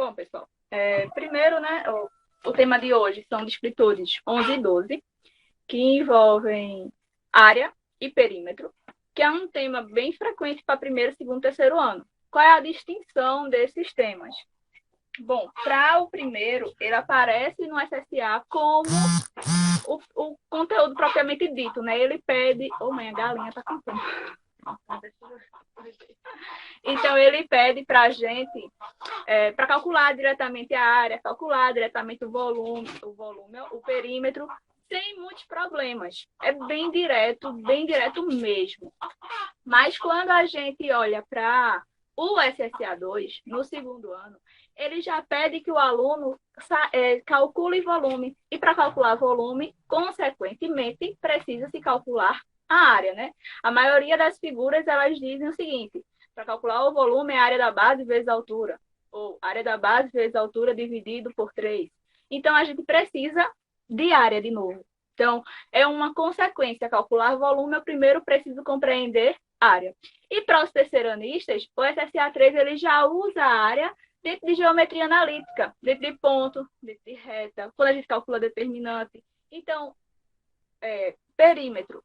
Bom, pessoal, primeiro, né, o tema de hoje são descritores 11 e 12, que envolvem área e perímetro, que é um tema bem frequente para primeiro, segundo, terceiro ano. Qual é a distinção desses temas? Bom, para o primeiro, ele aparece no SSA como o conteúdo propriamente dito, né? Ele pede... Oh, mãe, a galinha tá cantando. Então, ele pede para a gente, para calcular diretamente a área, calcular diretamente o volume, o perímetro, sem muitos problemas. É bem direto mesmo. Mas quando a gente olha para o SSA2, no segundo ano, ele já pede que o aluno calcule volume. E para calcular volume, consequentemente, precisa se calcular a área, né? A maioria das figuras, elas dizem o seguinte: para calcular o volume é a área da base vezes a altura, ou área da base vezes a altura dividido por 3. Então, a gente precisa de área de novo. Então, é uma consequência. Calcular volume, eu primeiro preciso compreender área. E para os terceiranistas, o SSA3 ele já usa a área dentro de geometria analítica, dentro de ponto, dentro de reta, quando a gente calcula determinante. Então, perímetro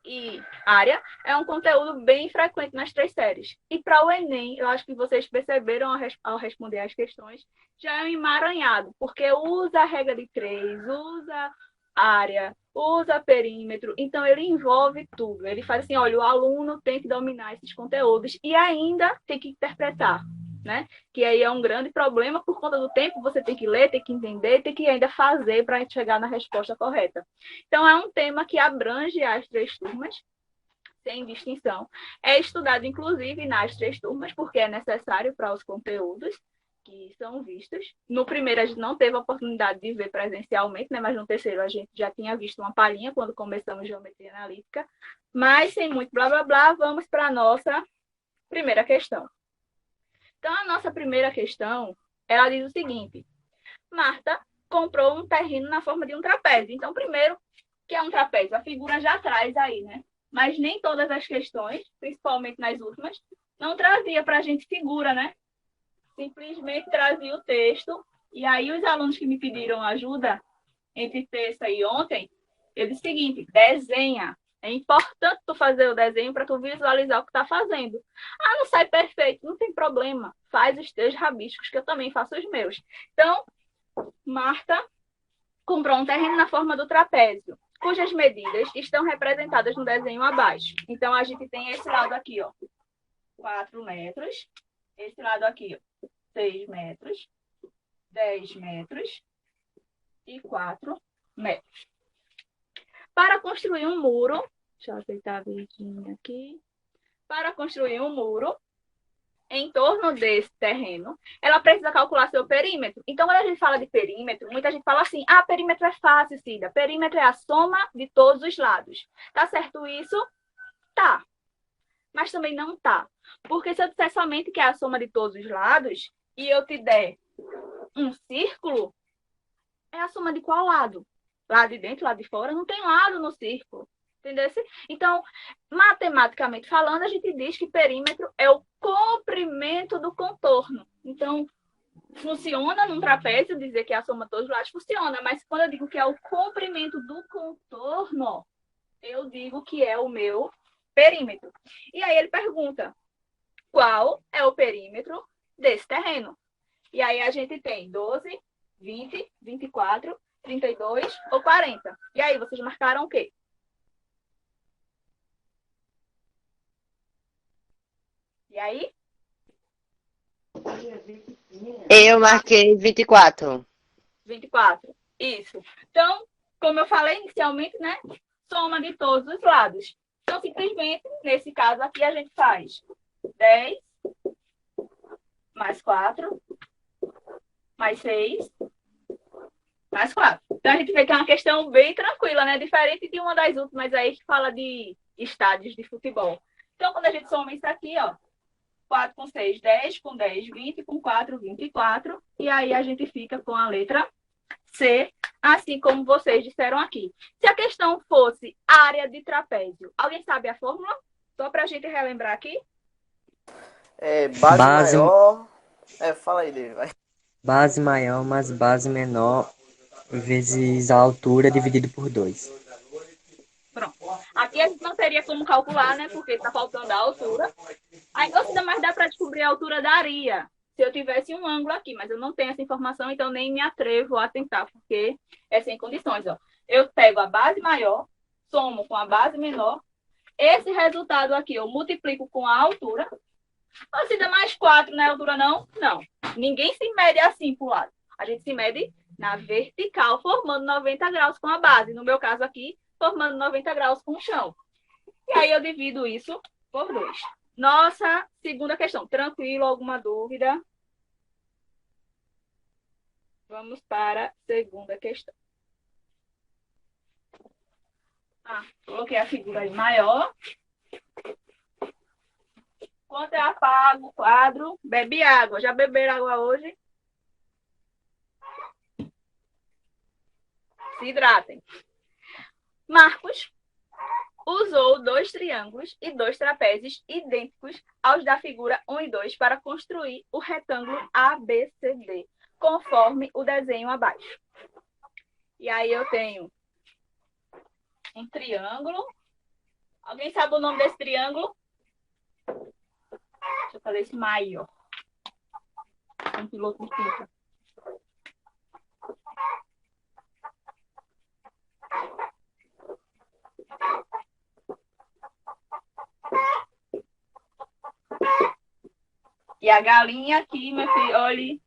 e área é um conteúdo bem frequente nas três séries. E para o Enem, eu acho que vocês perceberam ao responder as questões, já é um emaranhado, porque usa a regra de 3, usa área, usa perímetro, então ele envolve tudo. Ele faz assim, olha, o aluno tem que dominar esses conteúdos e ainda tem que interpretar, né? Que aí é um grande problema por conta do tempo, você tem que ler, tem que entender, tem que ainda fazer para chegar na resposta correta. Então, é um tema que abrange as três turmas, sem distinção. É estudado, inclusive, nas três turmas, porque é necessário para os conteúdos que são vistos. No primeiro, a gente não teve a oportunidade de ver presencialmente, né? Mas no terceiro, a gente já tinha visto uma palhinha quando começamos geometria analítica. Mas, sem muito blá, blá, blá, vamos para a nossa primeira questão. Então, a nossa primeira questão, ela diz o seguinte: Marta comprou um terreno na forma de um trapézio. Então, primeiro, que é um trapézio? A figura já traz aí, né? Mas nem todas as questões, principalmente nas últimas, não trazia para a gente figura, né? Simplesmente trazia o texto. E aí, os alunos que me pediram ajuda entre terça e ontem, eu disse o seguinte: desenha. É importante tu fazer o desenho para tu visualizar o que tá fazendo. Ah, não sai perfeito, não tem problema. Faz os teus rabiscos, que eu também faço os meus. Então, Marta comprou um terreno na forma do trapézio, cujas medidas estão representadas no desenho abaixo. Então, a gente tem esse lado aqui, ó, 4 metros. Esse lado aqui, ó, 6 metros, 10 metros e 4 metros. Para construir um muro, deixa eu ajeitar a verdinha aqui. Para construir um muro em torno desse terreno, ela precisa calcular seu perímetro. Então, quando a gente fala de perímetro, muita gente fala assim: ah, perímetro é fácil, Cida. Perímetro é a soma de todos os lados. Tá certo isso? Tá. Mas também não tá. Porque se eu disser somente que é a soma de todos os lados e eu te der um círculo, é a soma de qual lado? Lado de dentro, lado de fora? Não tem lado no círculo. Entendeu? Então, matematicamente falando, a gente diz que perímetro é o comprimento do contorno. Então, funciona num trapézio dizer que é a soma de todos os lados, funciona. Mas quando eu digo que é o comprimento do contorno, eu digo que é o meu perímetro. E aí ele pergunta: qual é o perímetro desse terreno? E aí a gente tem 12, 20, 24, 32 ou 40. E aí, vocês marcaram o quê? E aí? Eu marquei 24. 24. Isso. Então, como eu falei inicialmente, né? Soma de todos os lados. Então, simplesmente, nesse caso aqui, a gente faz 10 mais 4 mais 6 mais 4. Então, a gente vê que é uma questão bem tranquila, né? Diferente de uma das últimas aí que fala de estádios de futebol. Então, quando a gente soma isso aqui, ó, 4 com 6, 10, com 10, 20, com 4, 24. E aí a gente fica com a letra C, assim como vocês disseram aqui. Se a questão fosse área de trapézio, alguém sabe a fórmula? Só para a gente relembrar aqui. Base Base maior. Fala aí, David, vai. Base maior mais base menor vezes a altura dividido por 2. Pronto. Aqui a gente não teria como calcular, né? Porque está faltando a altura. Aí, ou se mais dá para descobrir a altura da areia. Se eu tivesse um ângulo aqui, mas eu não tenho essa informação, então nem me atrevo a tentar, porque é sem condições. Ó. Eu pego a base maior, somo com a base menor. Esse resultado aqui eu multiplico com a altura. Ou se dá mais 4 na altura, não? Não. Ninguém se mede assim para o lado. A gente se mede na vertical, formando 90 graus com a base. No meu caso aqui, formando 90 graus com o chão. E aí eu divido isso por 2. Nossa segunda questão. Tranquilo? Alguma dúvida? Vamos para a segunda questão. Coloquei a figura aí maior. Enquanto eu apago o quadro, bebe água. Já beberam água hoje? Se hidratem. Marcos usou 2 triângulos e 2 trapézios idênticos aos da figura 1 e 2 para construir o retângulo ABCD, conforme o desenho abaixo. E aí eu tenho um triângulo. Alguém sabe o nome desse triângulo? Deixa eu fazer esse maior. Um piloto de tinta. E a galinha aqui, meu filho, olha,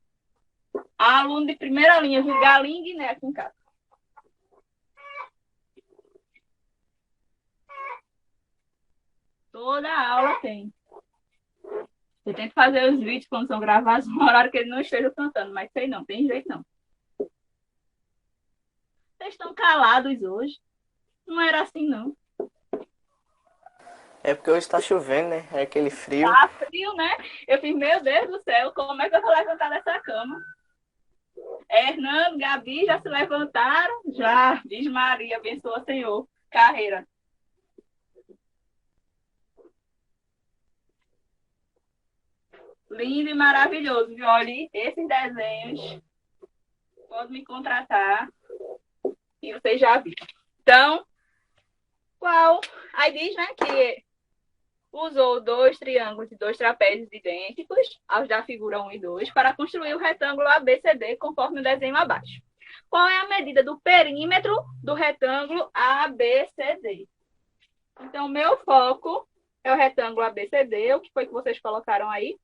aluno de primeira linha, viu? Galinha e Guiné aqui em casa. Toda aula tem. Eu tento fazer os vídeos quando são gravados no horário que ele não esteja cantando, mas sei não, tem jeito não. Vocês estão calados hoje. Não era assim, não. É porque hoje tá chovendo, né? É aquele frio. Tá frio, né? Eu fiz, meu Deus do céu, como é que eu vou levantar dessa cama? Hernando, Gabi já se levantaram? Já, diz Maria, abençoa, Senhor. Carreira. Lindo e maravilhoso, viu? Olha, esses desenhos. Pode me contratar. E vocês já viram. Então, qual? Aí diz, né, que usou 2 triângulos e 2 trapézios idênticos aos da figura 1 e 2 para construir o retângulo ABCD conforme o desenho abaixo. Qual é a medida do perímetro do retângulo ABCD? Então, meu foco é o retângulo ABCD. O que foi que vocês colocaram aí?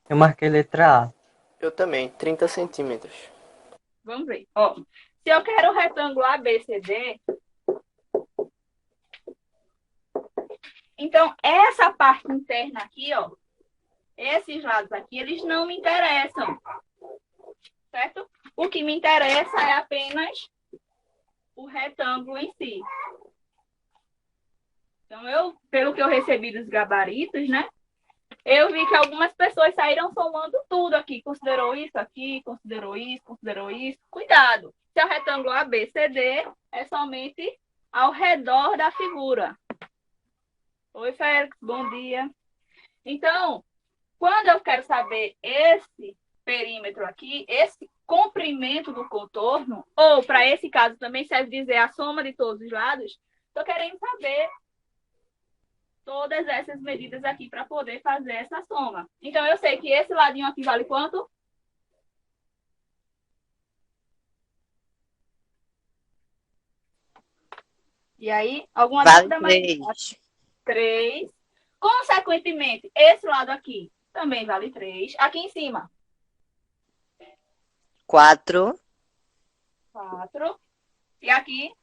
Eu marquei letra A. Eu também, 30 centímetros. Vamos ver. Ó, se eu quero o retângulo ABCD, então essa parte interna aqui, ó, esses lados aqui, eles não me interessam. Certo? O que me interessa é apenas o retângulo em si. Então, pelo que eu recebi dos gabaritos, né? Eu vi que algumas pessoas saíram somando tudo aqui. Considerou isso aqui, considerou isso, considerou isso. Cuidado! Se é o retângulo ABCD, é somente ao redor da figura. Oi, Félix, bom dia. Então, quando eu quero saber esse perímetro aqui, esse comprimento do contorno, ou para esse caso também serve dizer a soma de todos os lados, estou querendo saber todas essas medidas aqui para poder fazer essa soma. Então, eu sei que esse ladinho aqui vale quanto? E aí, alguma Vale dúvida? Mais 3. 3. Consequentemente, esse lado aqui também vale 3. Aqui em cima, 4. 4. E aqui,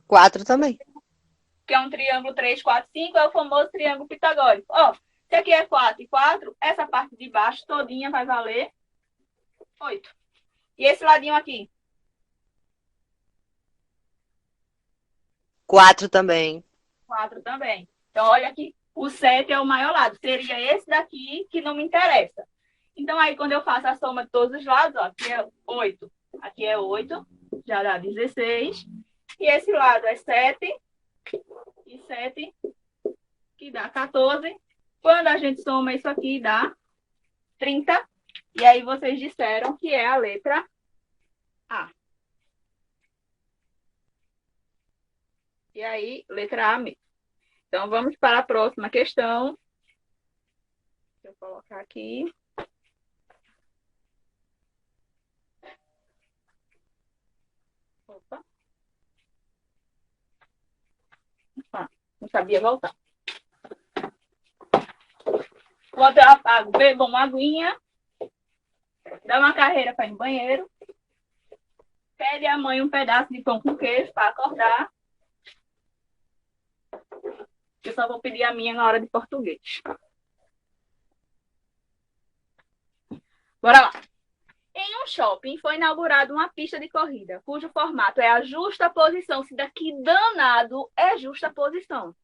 4 também. que é um triângulo 3, 4, 5, é o famoso triângulo pitagórico. Ó, se aqui é 4 e 4, essa parte de baixo todinha vai valer 8. E esse ladinho aqui? 4 também. 4 também. Então, olha aqui, o 7 é o maior lado. Seria esse daqui que não me interessa. Então, aí, quando eu faço a soma de todos os lados, ó, aqui é 8. Aqui é 8, já dá 16. E esse lado é 7. E 7, que dá 14. Quando a gente soma isso aqui, dá 30. E aí vocês disseram que é a letra A. E aí, letra A mesmo. Então, vamos para a próxima questão. Deixa eu colocar aqui. Opa. Não sabia voltar. Bebam uma aguinha. Dá uma carreira para ir no banheiro. Pede à mãe um pedaço de pão com queijo para acordar. Eu só vou pedir a minha na hora de português. Bora lá. Em um shopping foi inaugurada uma pista de corrida, cujo formato é a justaposição. Se daqui danado é justaposição.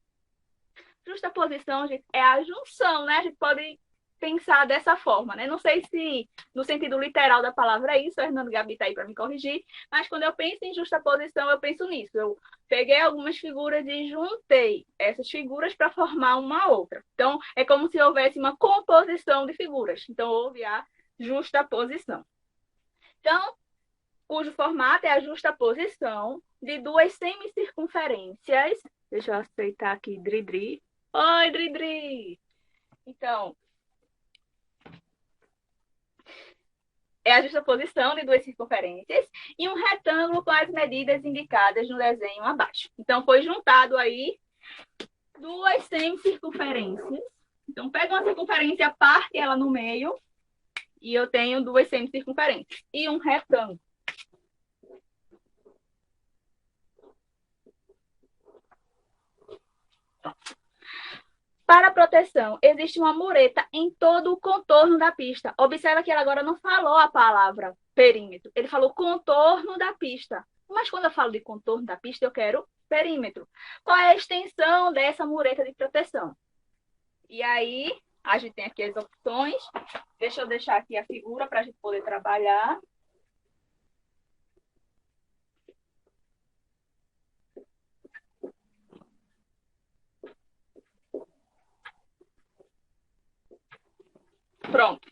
Justaposição, gente, é a junção, né? A gente pode pensar dessa forma, né? Não sei se no sentido literal da palavra é isso, o Hernando Gabi está aí para me corrigir, mas quando eu penso em justaposição, eu penso nisso. Eu peguei algumas figuras e juntei essas figuras para formar uma outra. Então, é como se houvesse uma composição de figuras. Então, houve a justaposição. Então, cujo formato é a justaposição de duas semicircunferências. Deixa eu aceitar aqui, Dridri. Oi, Dridri! Então, é a justaposição de duas circunferências e um retângulo com as medidas indicadas no desenho abaixo. Então, foi juntado aí duas semicircunferências. Então, pega uma circunferência, parte ela no meio, e eu tenho duas semicircunferências e um retângulo. Para a proteção, existe uma mureta em todo o contorno da pista. Observa que ele agora não falou a palavra perímetro. Ele falou contorno da pista. Mas quando eu falo de contorno da pista, eu quero perímetro. Qual é a extensão dessa mureta de proteção? E aí, a gente tem aqui as opções. Deixa eu deixar aqui a figura para a gente poder trabalhar. Pronto.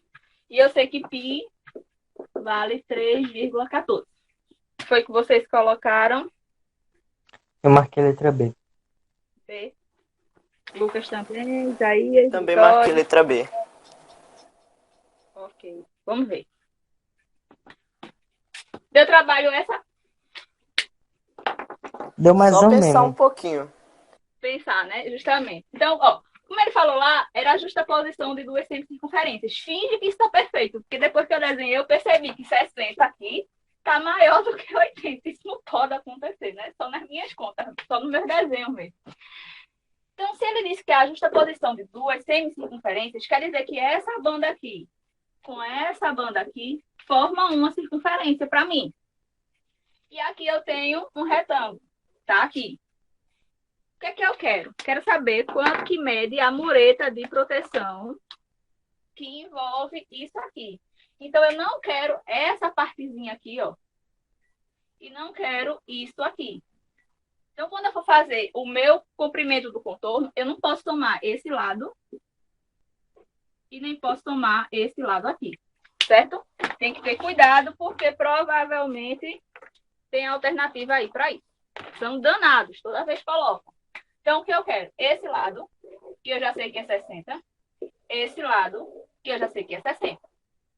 E eu sei que π vale 3,14. Foi o que vocês colocaram? Eu marquei a letra B. B. Lucas também, Isaías. Também Vitória. marquei letra B. Ok, vamos ver. Deu trabalho essa? Deu mais Só ou pensar menos. um pouquinho. Pensar, né? Justamente. Então, ó, como ele falou lá, era a justaposição de duas semicircunferências. Finge que isso está perfeito, porque depois que eu desenhei, eu percebi que 60 aqui está maior do que 80. Isso não pode acontecer, né? Só nas minhas contas, só no meu desenho mesmo. Então, se ele disse que a justaposição de duas semicircunferências, quer dizer que essa banda aqui com essa banda aqui forma uma circunferência para mim. E aqui eu tenho um retângulo, tá? Aqui. O que é que eu quero? Quero saber quanto que mede a mureta de proteção que envolve isso aqui. Então, eu não quero essa partezinha aqui, ó. E não quero isso aqui. Então, quando eu for fazer o meu comprimento do contorno, eu não posso tomar esse lado e nem posso tomar esse lado aqui, certo? Tem que ter cuidado, porque provavelmente tem alternativa aí para isso. São danados, toda vez colocam. Então, o que eu quero? Esse lado, que eu já sei que é 60. Esse lado, que eu já sei que é 60.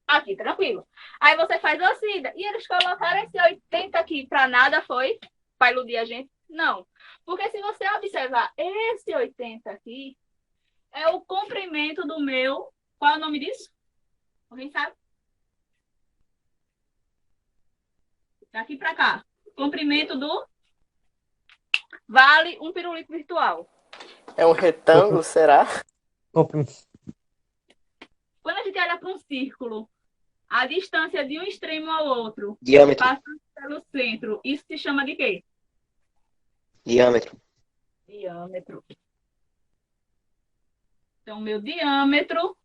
Aqui, tranquilo. Aí você faz a Cida. E eles colocaram esse 80 aqui para nada, foi? Para iludir a gente? Não. Porque se você observar, esse 80 aqui é o comprimento do meu... Qual é o nome disso? Alguém sabe? Daqui para cá. Comprimento do... Vale um pirulito virtual. É um retângulo, será? Compre- Quando a gente olha para um círculo, a distância de um extremo ao outro, Diâmetro. passando pelo centro, isso se chama de quê? Diâmetro. Diâmetro. Então, meu diâmetro,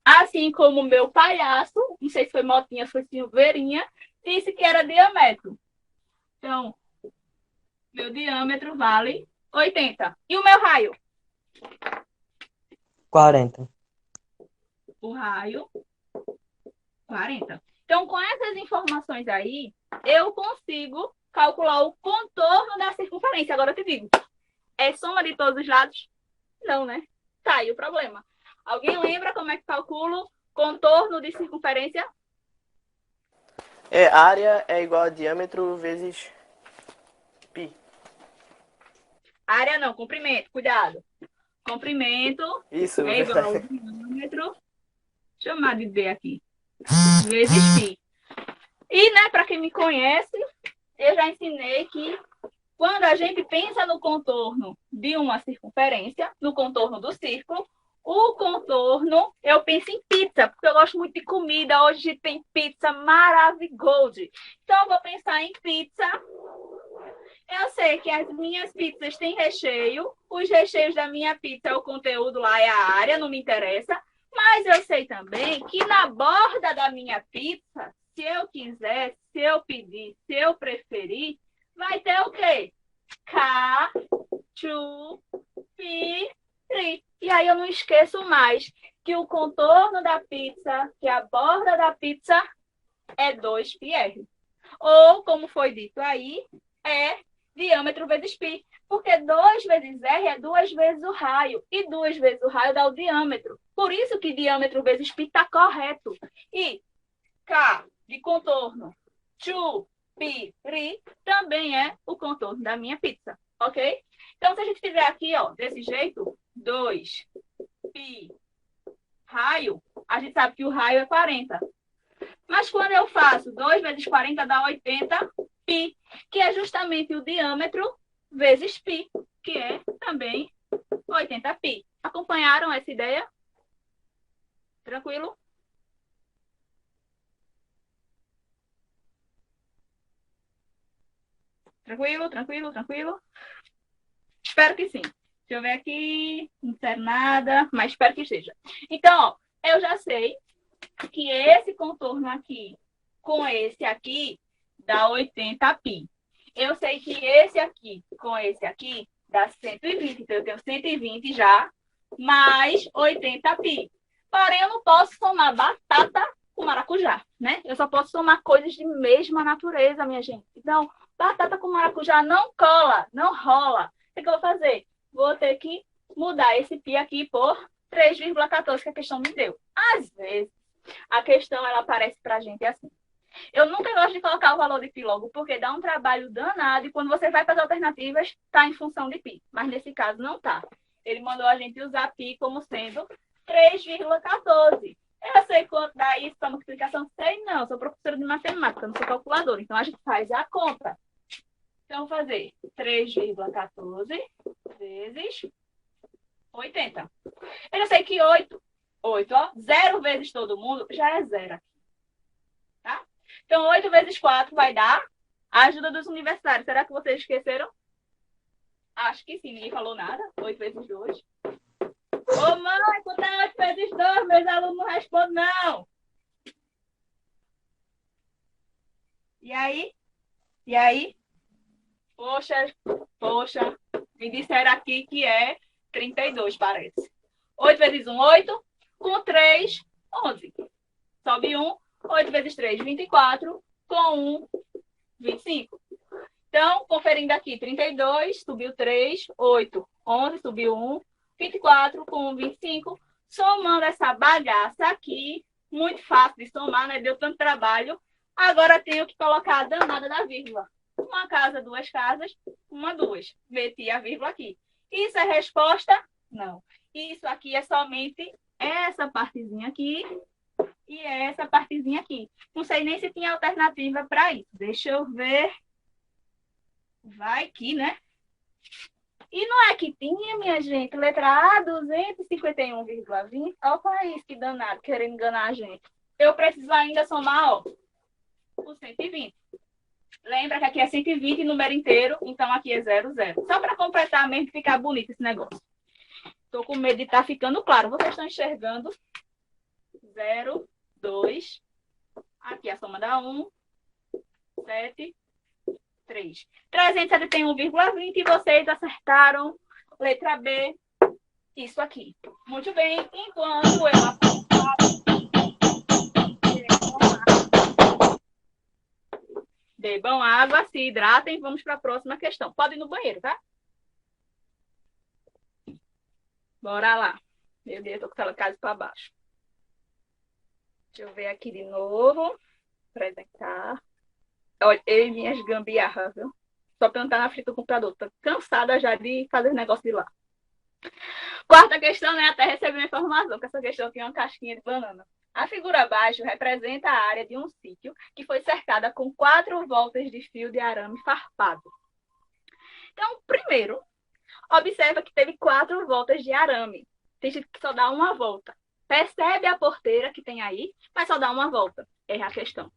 assim como o meu palhaço, não sei se foi Motinha, se foi Silveirinha, disse que era diâmetro. Então, meu diâmetro vale 80. E o meu raio? 40. O raio, 40. Então, com essas informações aí, eu consigo calcular o contorno da circunferência. Agora eu te digo, é soma de todos os lados? Não, né? Tá aí o problema. Alguém lembra como é que calculo contorno de circunferência? Área é igual a diâmetro vezes π. Área não, comprimento, cuidado. Comprimento Isso, é igual ao verdade. diâmetro, deixa eu chamar de D aqui, vezes π. E, né, para quem me conhece, eu já ensinei que quando a gente pensa no contorno de uma circunferência, no contorno do círculo, o contorno, eu penso em pizza, porque eu gosto muito de comida. Hoje tem pizza maravilhosa. Então, eu vou pensar em pizza. Eu sei que as minhas pizzas têm recheio. Os recheios da minha pizza, o conteúdo lá é a área, não me interessa. Mas eu sei também que na borda da minha pizza, se eu quiser, se eu pedir, se eu preferir, vai ter o quê? K, 2, P, 3. E aí eu não esqueço mais que o contorno da pizza, que a borda da pizza é 2πr. Ou, como foi dito aí, é diâmetro vezes π. Porque 2 vezes r é 2 vezes o raio. E 2 vezes o raio dá o diâmetro. Por isso que diâmetro vezes π está correto. E K de contorno 2 π ri também é o contorno da minha pizza. Ok? Então, se a gente tiver aqui, ó, desse jeito, 2 π raio, a gente sabe que o raio é 40. Mas quando eu faço 2 vezes 40 dá 80 π, que é justamente o diâmetro vezes π, que é também 80 π. Acompanharam essa ideia? Tranquilo? Tranquilo, tranquilo, tranquilo? Espero que sim. Deixa eu ver aqui, não disseram nada, mas espero que esteja. Então, ó, eu já sei que esse contorno aqui com esse aqui dá 80 π. Eu sei que esse aqui com esse aqui dá 120. Então, eu tenho 120 já, mais 80 π. Porém, eu não posso somar batata com maracujá, né? Eu só posso somar coisas de mesma natureza, minha gente. Então, batata com maracujá não cola, não rola. O que eu vou fazer? Vou ter que mudar esse π aqui por 3,14 que a questão me deu. Às vezes, a questão ela aparece para a gente assim. Eu nunca gosto de colocar o valor de π logo, porque dá um trabalho danado e quando você vai para as alternativas, está em função de π. Mas nesse caso não está. Ele mandou a gente usar π como sendo 3,14. Eu sei quanto dá isso para multiplicação? Sei não, sou professora de matemática, não sou calculadora. Então a gente faz a conta. Então, vou fazer 3,14 vezes 80. Eu já sei que 8, ó, 0 vezes todo mundo já é 0 aqui. Tá? Então, 8 vezes 4 vai dar a ajuda dos universitários. Será que vocês esqueceram? Acho que sim, ninguém falou nada. 8 vezes 2. Ô, mãe, quanto é 8 vezes 2? Meus alunos não respondem, não. E aí? E aí? Poxa, me disseram aqui que é 32, parece. 8 vezes 1, 8. Com 3, 11. Sobe 1. 8 vezes 3, 24. Com 1, 25. Então, conferindo aqui, 32, subiu 3, 8, 11, subiu 1, 24 com 25. Somando essa bagaça aqui, muito fácil de somar, né? Deu tanto trabalho. Agora tenho que colocar a danada da vírgula. Uma casa, duas casas, uma, duas. Meti a vírgula aqui. Isso é resposta? Não. Isso aqui é somente essa partezinha aqui e essa partezinha aqui. Não sei nem se tinha alternativa para isso. Deixa eu ver. Vai aqui, né? E não é que tinha, minha gente, letra A, 251,20. Olha o país que danado, querendo enganar a gente. Eu preciso ainda somar, ó, o 120. Lembra que aqui é 120 número inteiro, então aqui é 00. Só para completar mesmo e ficar bonito esse negócio. Tô com medo de estar ficando claro. Vocês estão enxergando? 0, 2. Aqui a soma dá 1, 7, 3. 371,20 e vocês acertaram letra B isso aqui. Muito bem. Enquanto eu apontava, bebam água, se hidratem. Vamos para a próxima questão. Pode ir no banheiro, tá? Bora lá. Meu Deus, tô com aquela casa para baixo. Deixa eu ver aqui de novo. Apresentar. Olha, eu e minhas gambiarras, viu? Só pra eu não estar na frente do computador. Tô cansada já de fazer negócio de lá. Quarta questão, né? Até recebi uma informação que essa questão tinha uma casquinha de banana. A figura abaixo representa a área de um sítio que foi cercada com 4 voltas de fio de arame farpado. Então, primeiro, observa que teve 4 voltas de arame. Tem gente que só dá uma volta. Percebe a porteira que tem aí, mas só dá uma volta. Erra a questão.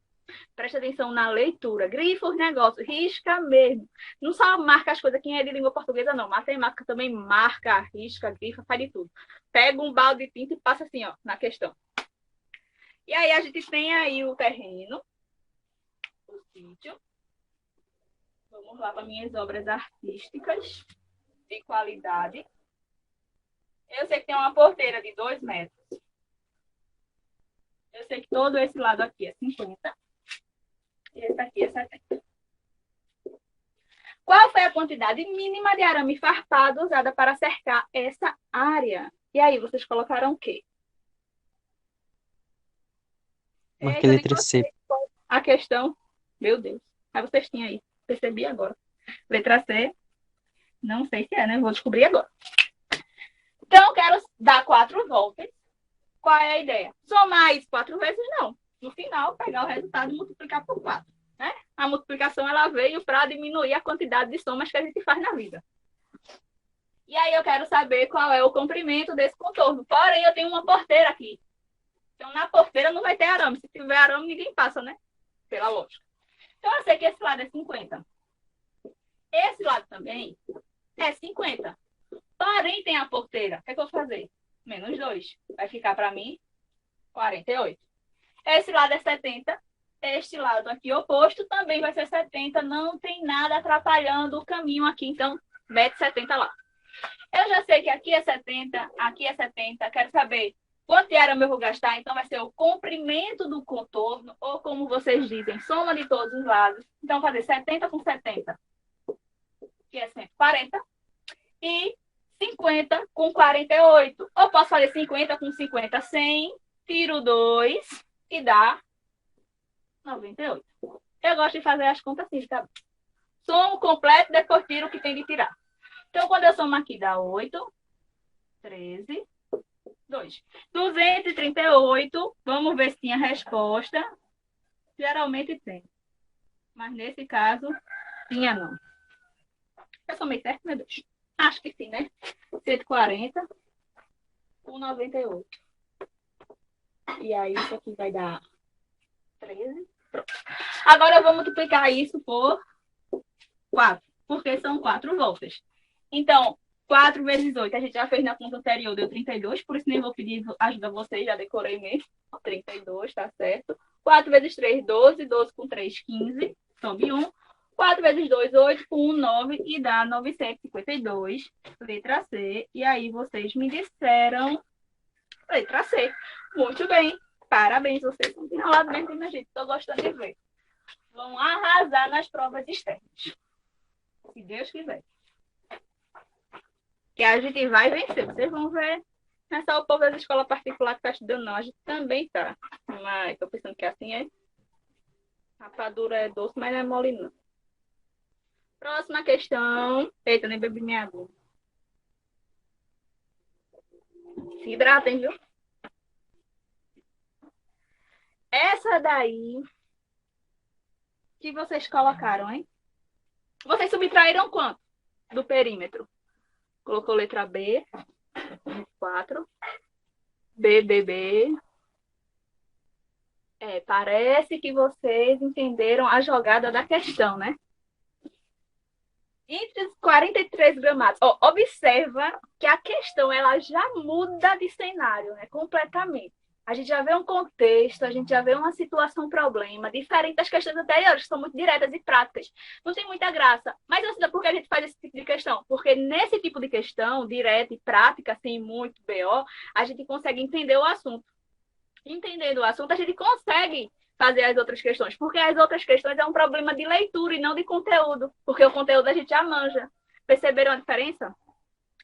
Preste atenção na leitura. Grifa os negócios. Risca mesmo. Não só marca as coisas quem é de língua portuguesa, não. Matemática também marca, risca, grifa, faz de tudo. Pega um balde de tinta e passa assim, ó, na questão. E aí a gente tem aí o terreno, o sítio. Vamos lá para minhas obras artísticas de qualidade. Eu sei que tem uma porteira de 2 metros. Eu sei que todo esse lado aqui é 50. E esse aqui é 70. Qual foi a quantidade mínima de arame farpado usada para cercar essa área? E aí, vocês colocaram o quê? Marquei Eita, letra C. a questão, meu Deus. Aí vocês tinham aí. Percebi agora. Letra C. Não sei se é, né? Vou descobrir agora. Então, eu quero dar 4 voltas. Qual é a ideia? Somar isso 4 vezes, não. No final, pegar o resultado e multiplicar por 4. Né? A multiplicação ela veio para diminuir a quantidade de somas que a gente faz na vida. E aí eu quero saber qual é o comprimento desse contorno. Porém, eu tenho uma porteira aqui. Então, na porteira não vai ter arame. Se tiver arame, ninguém passa, né? Pela lógica. Então, eu sei que esse lado é 50. Esse lado também é 50. Porém, tem a porteira. O que é que eu vou fazer? Menos 2. Vai ficar para mim 48. Esse lado é 70. Este lado aqui oposto também vai ser 70. Não tem nada atrapalhando o caminho aqui. Então, mete 70 lá. Eu já sei que aqui é 70, aqui é 70. Quero saber quanto de arame eu vou gastar. Então, vai ser o comprimento do contorno, ou como vocês dizem, soma de todos os lados. Então, fazer 70 com 70, que é 140. E 50 com 48. Ou posso fazer 50 com 50, 100. Tiro 2 e dá 98. Eu gosto de fazer as contas assim, tá? Somo completo, depois tiro o que tem de tirar. Então, quando eu somo aqui, dá 8, 13, 2. 238. Vamos ver se tinha resposta. Geralmente tem. Mas nesse caso, tinha não. Eu somei certo, meu Deus? Acho que sim, né? 140 com 98. E aí, isso aqui vai dar 13. Pronto. Agora, eu vou multiplicar isso por 4, porque são 4 voltas. Então, 4 vezes 8, a gente já fez na conta anterior, deu 32, por isso nem vou pedir ajuda a vocês, já decorei mesmo. 32, tá certo. 4 vezes 3, 12. 12 com 3, 15. Sobe 1. 4 vezes 2, 8, com 1, 9, e dá 952, letra C. E aí vocês me disseram letra C. Muito bem, parabéns, vocês estão enrolados mesmo, minha gente, estou gostando de ver. Vão arrasar nas provas externas, se Deus quiser. Que a gente vai vencer, vocês vão ver. Não é só o povo das escolas particulares que está estudando, não, a gente também tá. Mas estou pensando que assim é. Rapadura é doce, mas não é mole, não. Próxima questão. Eita, nem bebi minha água. Se hidratem, viu? Essa daí que vocês colocaram, hein? Vocês subtraíram quanto do perímetro? Colocou letra B, 4. B, B, B. Parece que vocês entenderam a jogada da questão, né? Entre os 43 gramados. Observa que a questão ela já muda de cenário, né? Completamente. A gente já vê um contexto, a gente já vê uma situação, um problema, diferente das questões anteriores, que são muito diretas e práticas. Não tem muita graça. Mas eu sei por que a gente faz esse tipo de questão. Porque nesse tipo de questão, direta e prática, sem muito BO, a gente consegue entender o assunto. Entendendo o assunto, a gente consegue fazer as outras questões. Porque as outras questões é um problema de leitura e não de conteúdo. Porque o conteúdo a gente já manja. Perceberam a diferença?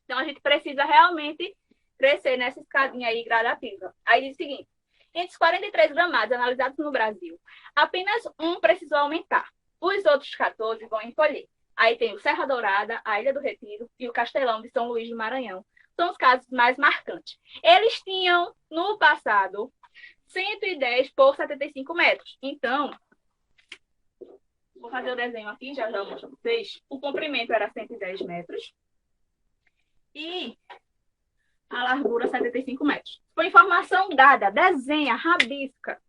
Então, a gente precisa realmente crescer nessa escadinha aí gradativa. Aí diz o seguinte: entre os 43 gramados analisados no Brasil, apenas um precisou aumentar. Os outros 14 vão encolher. Aí tem o Serra Dourada, a Ilha do Retiro e o Castelão de São Luís do Maranhão. São os casos mais marcantes. Eles tinham, no passado, 110 por 75 metros. Então, vou fazer o desenho aqui, já mostro para vocês. O comprimento era 110 metros. E a largura 75 metros. Foi informação dada, desenha, rabisca.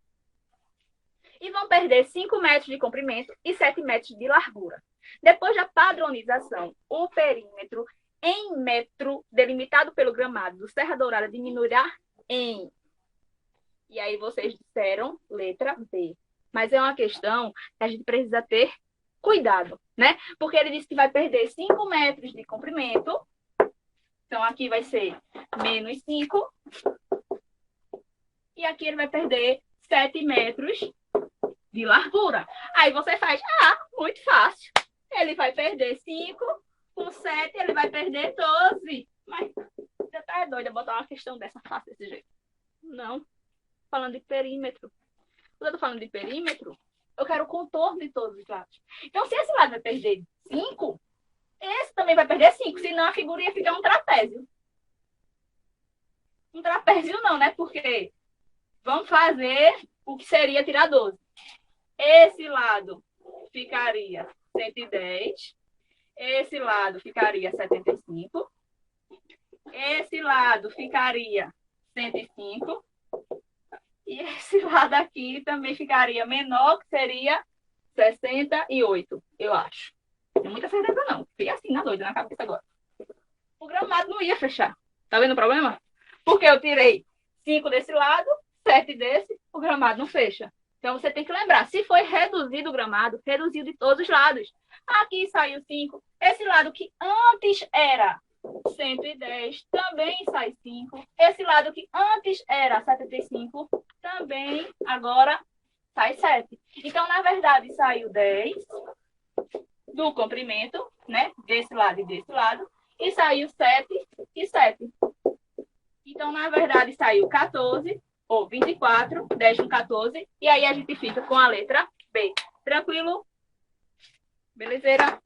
E vão perder 5 metros de comprimento e 7 metros de largura. Depois da padronização, o perímetro em metro delimitado pelo gramado do Serra Dourada diminuirá em... E aí vocês disseram letra B. Mas é uma questão que a gente precisa ter cuidado, né? Porque ele disse que vai perder 5 metros de comprimento. Então, aqui vai ser menos 5. E aqui ele vai perder 7 metros de largura. Aí você faz, muito fácil. Ele vai perder 5, com 7 ele vai perder 12. Mas você tá doida botar uma questão dessa fácil desse jeito? Não. Falando de perímetro. Quando eu tô falando de perímetro, eu quero o contorno de todos os lados. Então, se esse lado vai perder 5... esse também vai perder 5, senão a figura ia ficar um trapézio. Um trapézio não, né? Porque vamos fazer o que seria tirar 12. Esse lado ficaria 110. Esse lado ficaria 75. Esse lado ficaria 105. E esse lado aqui também ficaria menor, que seria 68, eu acho. Não é muita certeza, não. Fiquei assim, na doida, na cabeça agora. O gramado não ia fechar. Tá vendo o problema? Porque eu tirei 5 desse lado, 7 desse, o gramado não fecha. Então, você tem que lembrar, se foi reduzido o gramado, reduziu de todos os lados. Aqui saiu 5. Esse lado que antes era 110, também sai 5. Esse lado que antes era 75, também agora sai 7. Então, na verdade, saiu 10 do comprimento, né? Desse lado e desse lado. E saiu 7 e 7. Então, na verdade, saiu 14, ou 24, 10 com 14. E aí a gente fica com a letra B. Tranquilo? Belezeira?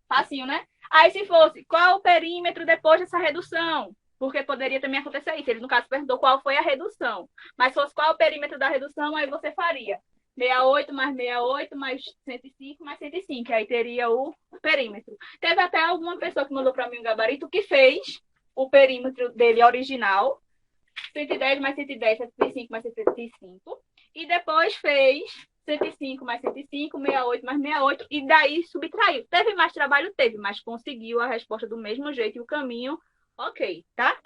Facinho, né? Aí, se fosse, qual o perímetro depois dessa redução? Porque poderia também acontecer isso. Ele, no caso, perguntou qual foi a redução. Mas se fosse qual o perímetro da redução, aí você faria 68 mais 68 mais 105 mais 105. Aí teria o perímetro. Teve até alguma pessoa que mandou para mim um gabarito que fez o perímetro dele original. 110 mais 110, 75 mais 75. E depois fez 105 mais 105, 68 mais 68. E daí subtraiu. Teve mais trabalho? Teve, mas conseguiu a resposta do mesmo jeito e o caminho ok, tá?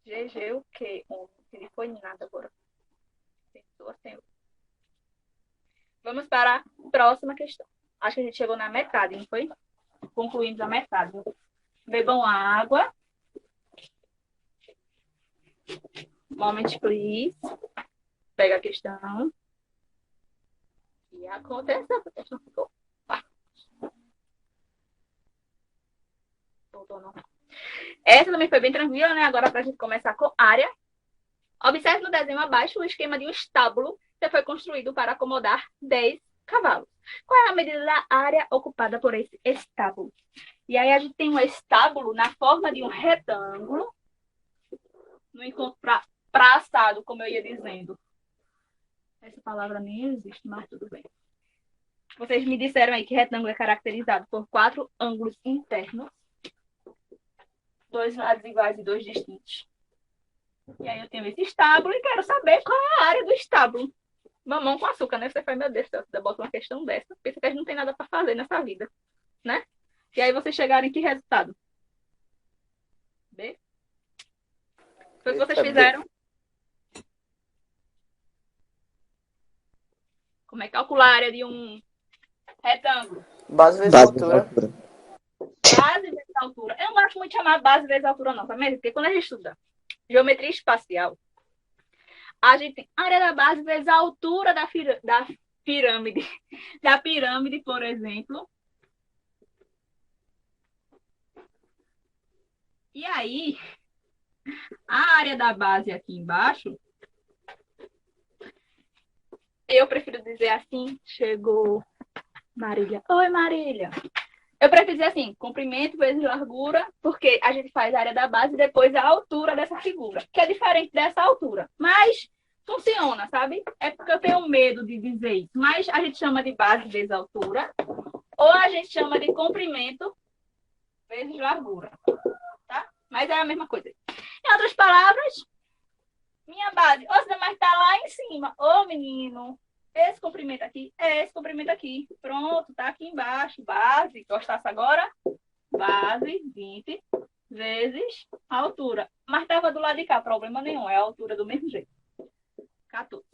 GG o quê? Não foi nada agora. Vamos para a próxima questão. Acho que a gente chegou na metade, não foi? Concluímos a metade. Bebam água. Moment, please. Pega a questão. E aconteceu. A questão ficou. Voltou, não. Essa também foi bem tranquila, né? Agora, para a gente começar com área. Observe no desenho abaixo o esquema de um estábulo que foi construído para acomodar 10 cavalos. Qual é a medida da área ocupada por esse estábulo? E aí a gente tem um estábulo na forma de um retângulo. No encontro praçado, como eu ia dizendo. Essa palavra nem existe, mas tudo bem. Vocês me disseram aí que retângulo é caracterizado por 4 ângulos internos. 2 lados iguais e 2 distintos. E aí eu tenho esse estábulo e quero saber qual é a área do estábulo. Mamão com açúcar, né? Você faz, meu Deus, você bota uma questão dessa. Pensa que a gente não tem nada para fazer nessa vida, né? E aí vocês chegarem em que resultado? B? Foi o que vocês Eita, fizeram? Como é que calcular a área de um retângulo? Base vezes Base vezes altura. altura. Base vezes altura. Eu não gosto muito de chamar base vezes altura, não, tá mesmo? Porque quando a gente estuda geometria espacial, a gente tem a área da base vezes a altura da pirâmide. Da pirâmide, por exemplo. E aí, a área da base aqui embaixo, eu prefiro dizer assim, chegou Marília. Oi, Marília. Eu prefiro dizer assim, comprimento vezes largura, porque a gente faz a área da base e depois a altura dessa figura, que é diferente dessa altura. Mas funciona, sabe? É porque eu tenho medo de dizer isso. Mas a gente chama de base vezes altura, ou a gente chama de comprimento vezes largura, tá? Mas é a mesma coisa. Em outras palavras, minha base, ou seja, mas está lá em cima. Ô, menino, esse comprimento aqui, esse comprimento aqui. Pronto, tá aqui embaixo. Base, gostasse agora? Base, 20 vezes a altura. Mas estava do lado de cá, problema nenhum. É a altura do mesmo jeito. 14.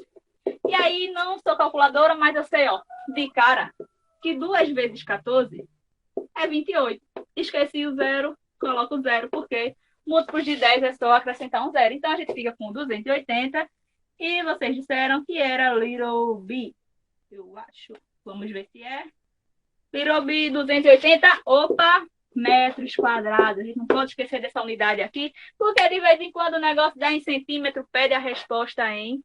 E aí, não sou calculadora, mas eu sei, ó, de cara, que 2 vezes 14 é 28. Esqueci o zero, coloco o zero, porque múltiplos de 10 é só acrescentar um zero. Então, a gente fica com 280. E vocês disseram que era Little B. Eu acho. Vamos ver se é. Little B 280. Opa! Metros quadrados. A gente não pode esquecer dessa unidade aqui, porque de vez em quando o negócio dá em centímetro, pede a resposta em.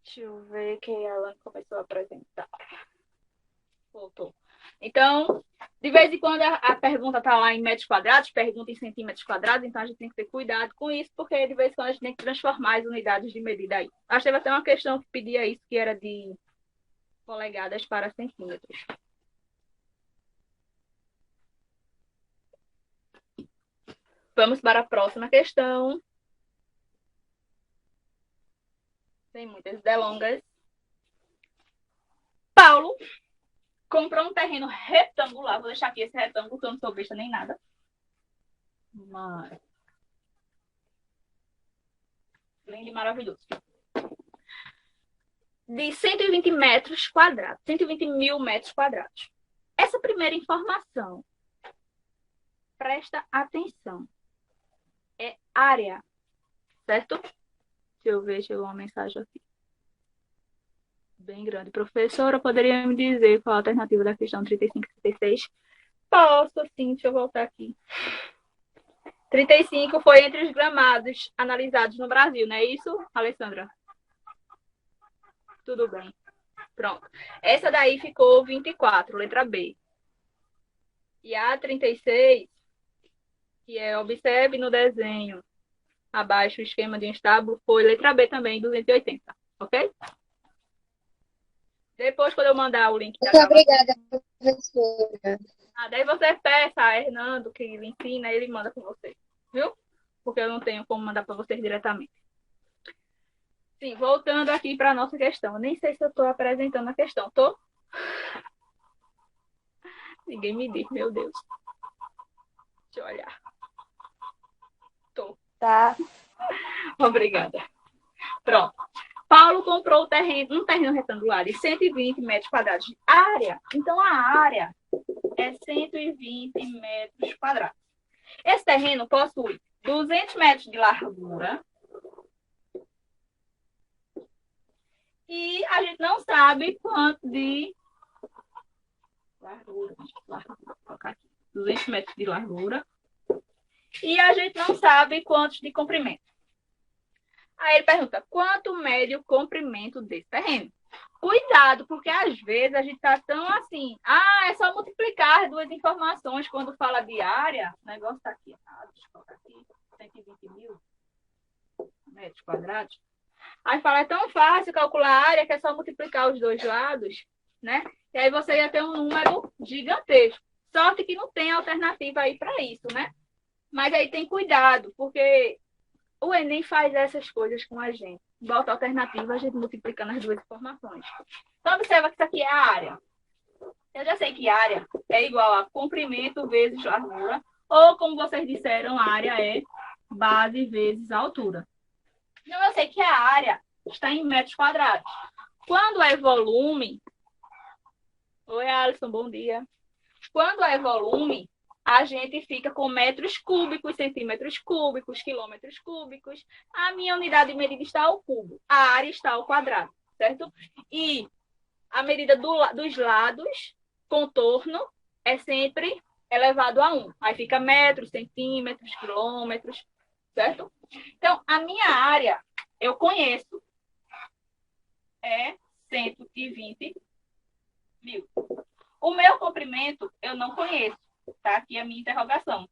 Deixa eu ver quem ela começou a apresentar. Voltou. Então, de vez em quando a pergunta está lá em metros quadrados, pergunta em centímetros quadrados, então a gente tem que ter cuidado com isso, porque de vez em quando a gente tem que transformar as unidades de medida aí. Acho que teve até uma questão que pedia isso, que era de polegadas para centímetros. Vamos para a próxima questão. Sem muitas delongas. Paulo comprou um terreno retangular. Vou deixar aqui esse retângulo, que eu não sou besta nem nada. Mas... lindo e maravilhoso. De 120 metros quadrados. 120 mil metros quadrados. Essa primeira informação, presta atenção, é área. Certo? Deixa eu ver, chegou uma mensagem aqui. Bem grande. Professora, poderia me dizer qual a alternativa da questão 35 e 36? Posso, sim. Deixa eu voltar aqui. 35 foi entre os gramados analisados no Brasil, não é isso, Alessandra? Tudo bem. Pronto. Essa daí ficou 24, letra B. E a 36, que é observe no desenho abaixo o esquema de um estábulo, foi letra B também, 280. Ok? Depois, quando eu mandar o link... Muito obrigada, professora. Daí você peça a Hernando, que ele ensina, ele manda com você. Viu? Porque eu não tenho como mandar para vocês diretamente. Sim, voltando aqui para a nossa questão. Nem sei se eu estou apresentando a questão. Tô? Ninguém me diz, meu Deus. Deixa eu olhar. Tô. Tá. Obrigada. Pronto. Paulo comprou um terreno retangular de 120 metros quadrados de área. Então, a área é 120 metros quadrados. Esse terreno possui 200 metros de largura. E a gente não sabe quanto de largura. Vou colocar aqui. 200 metros de largura. E a gente não sabe quantos de comprimento. Aí ele pergunta, quanto mede o comprimento desse terreno? Cuidado, porque às vezes a gente está tão assim, é só multiplicar as duas informações quando fala de área. O negócio está aqui errado, deixa eu colocar aqui, 120 mil metros quadrados. Aí fala, é tão fácil calcular a área que é só multiplicar os dois lados, né? E aí você ia ter um número gigantesco. Sorte que não tem alternativa aí para isso, né? Mas aí tem cuidado, porque o Enem faz essas coisas com a gente. Bota alternativa, a gente multiplicando as duas informações. Então, observa que isso aqui é a área. Eu já sei que área é igual a comprimento vezes largura, Ou, como vocês disseram, a área é base vezes a altura. Então, eu sei que a área está em metros quadrados. Quando é volume... Oi, Alisson, bom dia. Quando é volume, a gente fica com metros cúbicos, centímetros cúbicos, quilômetros cúbicos. A minha unidade de medida está ao cubo. A área está ao quadrado, certo? E a medida dos lados, contorno, é sempre elevado a 1. Aí fica metros, centímetros, quilômetros, certo? Então, a minha área, eu conheço, é 120 mil. O meu comprimento, eu não conheço. Tá aqui a minha interrogação.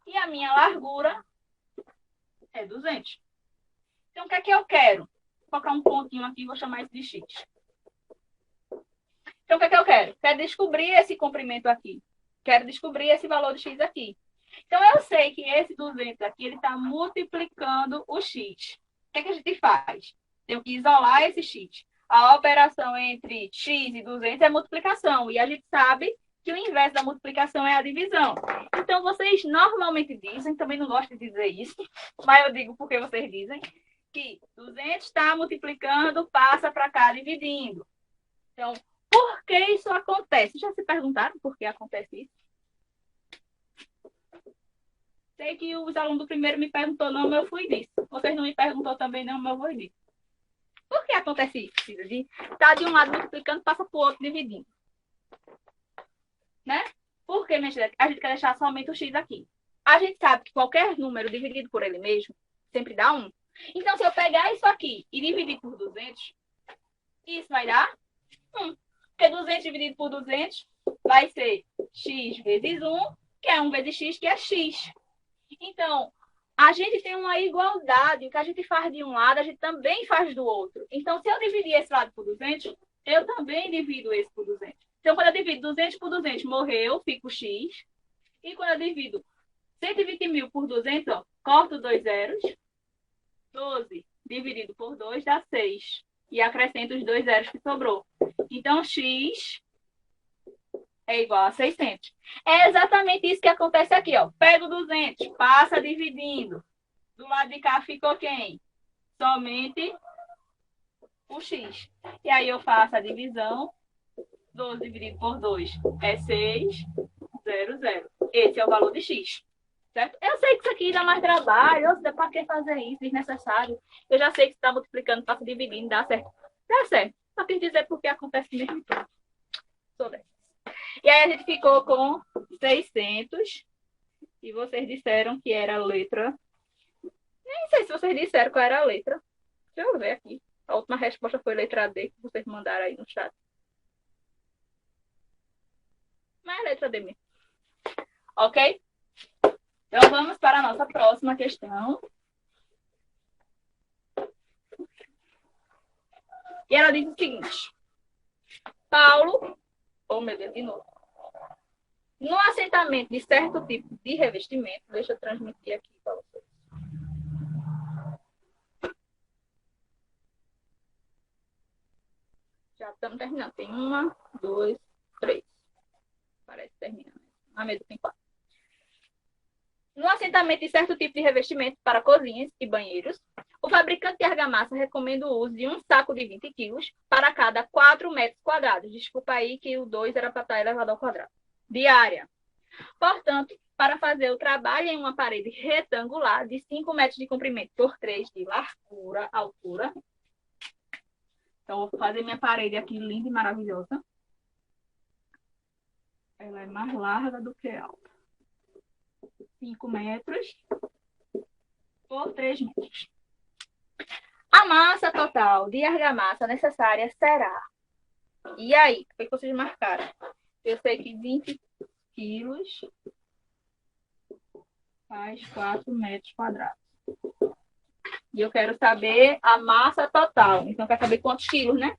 E a minha largura é 200. Então, o que é que eu quero? Vou colocar um pontinho aqui, vou chamar isso de x. Então, o que é que eu quero? Quero descobrir esse comprimento aqui. Quero descobrir esse valor de x aqui. Então, eu sei que esse 200 aqui, ele está multiplicando o x. O que é que a gente faz? Tenho que isolar esse x. A operação entre x e 200 é multiplicação. E a gente sabe que o inverso da multiplicação é a divisão. Então, vocês normalmente dizem, também não gosto de dizer isso, mas eu digo porque vocês dizem, que 200 está multiplicando, passa para cá dividindo. Então, por que isso acontece? Já se perguntaram por que acontece isso? Sei que os alunos do primeiro me perguntou, não, mas eu fui disso. Vocês não me perguntou também, não, mas eu vou disso. Por que acontece isso? Está de um lado multiplicando, passa para o outro dividindo. Né? Por que, minha gente? A gente quer deixar somente o x aqui. A gente sabe que qualquer número dividido por ele mesmo sempre dá 1. Então, se eu pegar isso aqui e dividir por 200, isso vai dar 1. Porque 200 dividido por 200 vai ser x vezes 1, que é 1 vezes x, que é x. Então, a gente tem uma igualdade. O que a gente faz de um lado, a gente também faz do outro. Então, se eu dividir esse lado por 200, eu também divido esse por 200. Então, quando eu divido 200 por 200, morreu, fica o x. E quando eu divido 120 mil por 200, ó, corto 2 zeros. 12 dividido por 2 dá 6. E acrescento os 2 zeros que sobrou. Então, x é igual a 600. É exatamente isso que acontece aqui, ó. Pego 200, passa dividindo. Do lado de cá ficou quem? Somente o x. E aí eu faço a divisão. 12 dividido por 2 é 6, 0, 0. Esse é o valor de x. Certo? Eu sei que isso aqui dá mais trabalho. Para que fazer isso? Desnecessário. Eu já sei que está multiplicando, passa dividindo, dá certo. Dá certo. Só quis dizer porque acontece mesmo tudo. Sou dessa. E aí a gente ficou com 600. E vocês disseram que era a letra... Nem sei se vocês disseram qual era a letra. Deixa eu ver aqui. A última resposta foi letra D, que vocês mandaram aí no chat. Mas é letra D mesmo. Ok? Então, vamos para a nossa próxima questão. E ela diz o seguinte. Paulo... Oh, meu Deus, de novo. No assentamento de certo tipo de revestimento... Deixa eu transmitir aqui para vocês. Já estamos terminando. Tem 1, 2, 3. Parece terminando. Ah, meu Deus, tem 4. No assentamento de certo tipo de revestimento para cozinhas e banheiros, o fabricante de argamassa recomenda o uso de um saco de 20 quilos para cada 4 metros quadrados. Desculpa aí que o 2 era para estar elevado ao quadrado. De área. Portanto, para fazer o trabalho em uma parede retangular de 5 metros de comprimento por 3 de largura, altura. Então, vou fazer minha parede aqui linda e maravilhosa. Ela é mais larga do que alta. 5 metros por 3 metros. A massa total de argamassa necessária será... E aí, o que vocês marcaram? Eu sei que 20 quilos faz 4 metros quadrados. E eu quero saber a massa total. Então, eu quero saber quantos quilos, né?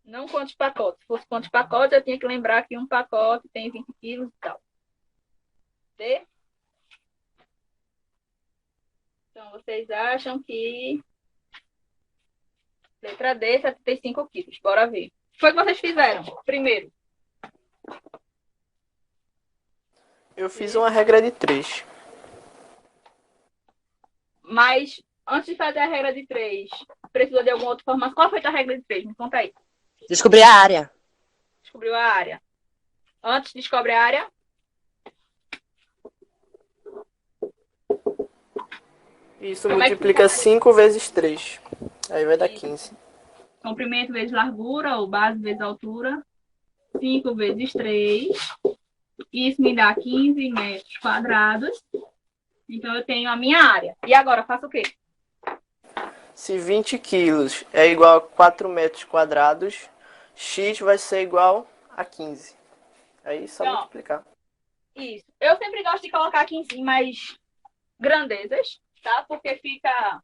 Não quantos pacotes. Se fosse quantos pacotes, eu tinha que lembrar que um pacote tem 20 quilos e tal. D. Então, vocês acham que... Letra D, 75 quilos. Bora ver. O que foi que vocês fizeram? Primeiro. Eu fiz uma regra de 3. Mas antes de fazer a regra de 3, precisou de alguma outra informação? Qual foi a tua regra de 3? Me conta aí. Descobrir a área. Descobriu a área. Antes descobre a área. Isso Como é que multiplica fica? 5 vezes 3. Aí vai dar Isso. 15. Comprimento vezes largura, ou base vezes altura. 5 vezes 3. Isso me dá 15 metros quadrados. Então, eu tenho a minha área. E agora, eu faço o quê? Se 20 quilos é igual a 4 metros quadrados, x vai ser igual a 15. Aí só Então, multiplicar. isso. Eu sempre gosto de colocar aqui em cima as grandezas, tá? Porque fica...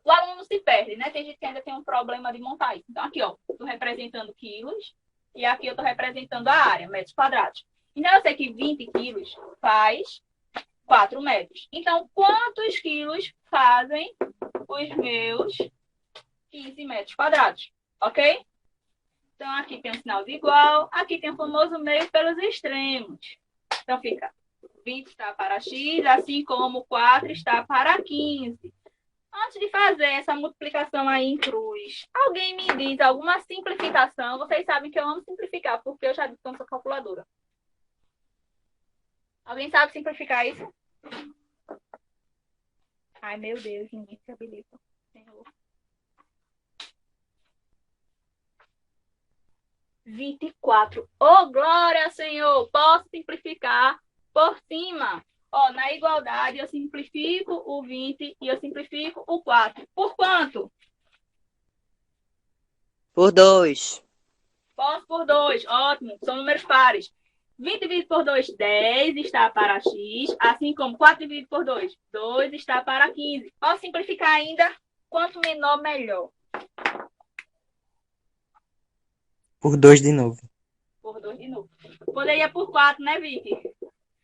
O aluno se perde, né? Tem gente que ainda tem um problema de montar isso. Então, aqui, ó, estou representando quilos. E aqui eu estou representando a área, metros quadrados. Então, eu sei que 20 quilos faz 4 metros. Então, quantos quilos fazem os meus 15 metros quadrados? Ok? Então, aqui tem um sinal de igual. Aqui tem o famoso meio pelos extremos. Então, fica 20 está para x, assim como 4 está para 15. Antes de fazer essa multiplicação aí em cruz, alguém me diz alguma simplificação? Vocês sabem que eu amo simplificar, porque eu já disse que eu não sou calculadora. Alguém sabe simplificar isso? Ai, meu Deus, ninguém se habilita. Senhor. 24. Ô, glória, Senhor! Posso simplificar por cima. Ó, na igualdade, eu simplifico o 20 e eu simplifico o 4. Por quanto? Por 2. Posso por 2. Ótimo, são números pares. 20 dividido por 2, 10 está para x, assim como 4 dividido por 2, 2 está para 15. Posso simplificar ainda? Quanto menor, melhor. Por 2 de novo. Por 2 de novo. Poderia por 4, né, Vicky?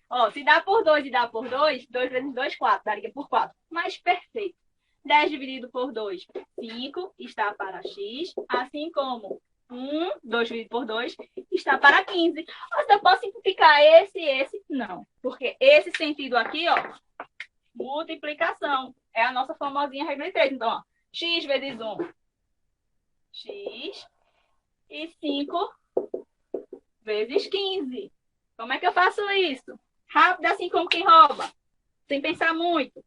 Ó, se dá por 2 e dá por 2, 2 vezes 2, 4. Daria por 4. Mas perfeito. 10 dividido por 2, 5 está para x, assim como 2 dividido por 2 está para 15. Ou se eu posso simplificar esse e esse? Não. Porque esse sentido aqui, ó, multiplicação. É a nossa famosinha regra de 3. Então, ó, x vezes 1, x, e 5 vezes 15. Como é que eu faço isso? Rápido, assim como quem rouba. Sem pensar muito.